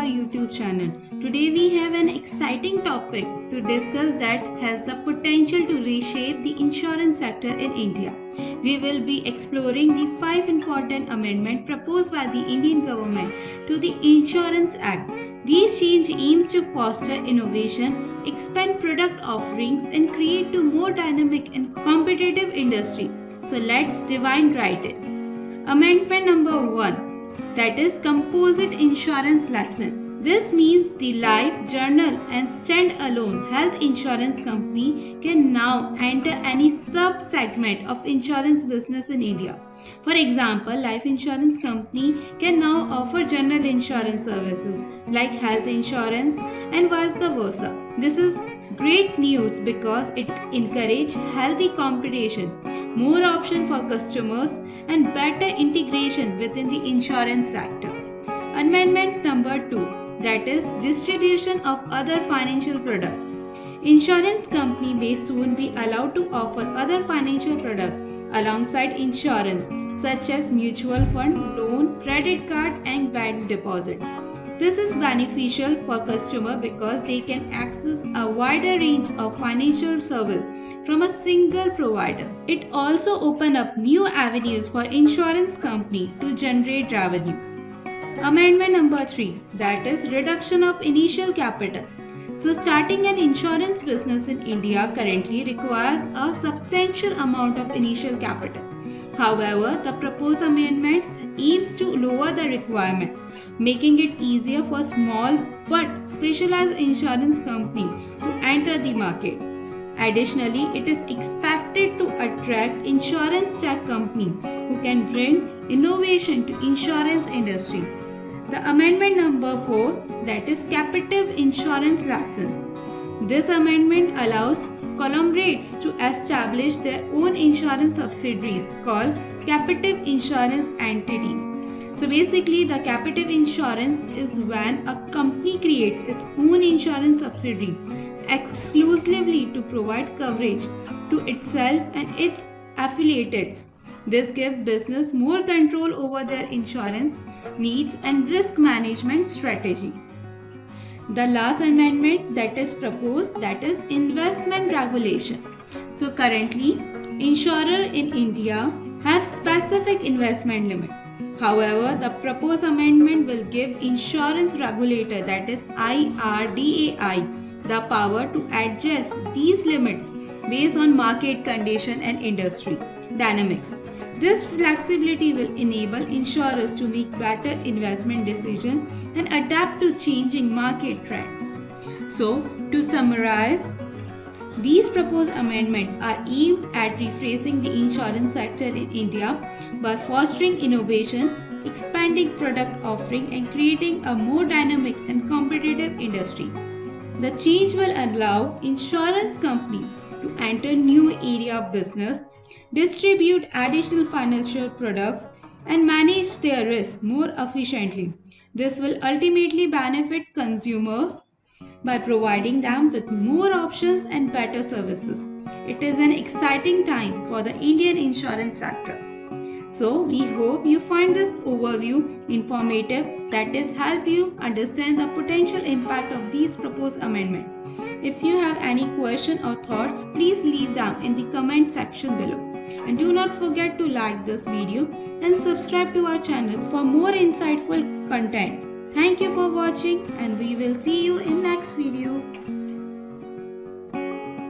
YouTube channel. Today we have an exciting topic to discuss that has the potential to reshape the insurance sector in India. We will be exploring the 5 important amendments proposed by the Indian government to the Insurance Act. These change aims to foster innovation, expand product offerings and create a more dynamic and competitive industry. So let's dive right in. Amendment number 1, that is composite insurance license. This means the life, journal and stand-alone health insurance company can now enter any sub-segment of insurance business in India. For example, life insurance company can now offer general insurance services like health insurance and vice versa. This is great news because it encourages healthy competition, more options for customers and better integration within the insurance sector. Amendment number 2, that is distribution of other financial products. Insurance company may soon be allowed to offer other financial products alongside insurance such as mutual fund, loan, credit card and bank deposit. This is beneficial for customers because they can access a wider range of financial service from a single provider. It also opens up new avenues for insurance company to generate revenue. Amendment number 3, that is reduction of initial capital. So starting an insurance business in India currently requires a substantial amount of initial capital. However, the proposed amendments aims to lower the requirement, making it easier for small but specialized insurance companies to enter the market. Additionally, it is expected to attract insurance tech companies who can bring innovation to insurance industry. The amendment number 4, that is captive insurance license. This amendment allows conglomerates to establish their own insurance subsidiaries called captive insurance entities. So basically, the captive insurance is when a company creates its own insurance subsidiary exclusively to provide coverage to itself and its affiliates. This gives business more control over their insurance needs and risk management strategy. The last amendment that is proposed, that is investment regulation. So currently, insurers in India have specific investment limit. However, the proposed amendment will give insurance regulator, that is IRDAI, the power to adjust these limits based on market condition and industry dynamics. This flexibility will enable insurers to make better investment decisions and adapt to changing market trends. So, to summarize, these proposed amendments are aimed at rephrasing the insurance sector in India by fostering innovation, expanding product offering and creating a more dynamic and competitive industry. The change will allow insurance companies to enter new area of business, distribute additional financial products and manage their risk more efficiently. This will ultimately benefit consumers by providing them with more options and better services. It is an exciting time for the Indian insurance sector. So we hope you find this overview informative, that is help you understand the potential impact of these proposed amendments. If you have any question or thoughts, please leave them in the comment section below. And do not forget to like this video and subscribe to our channel for more insightful content. Thank you for watching and we will see you in next video.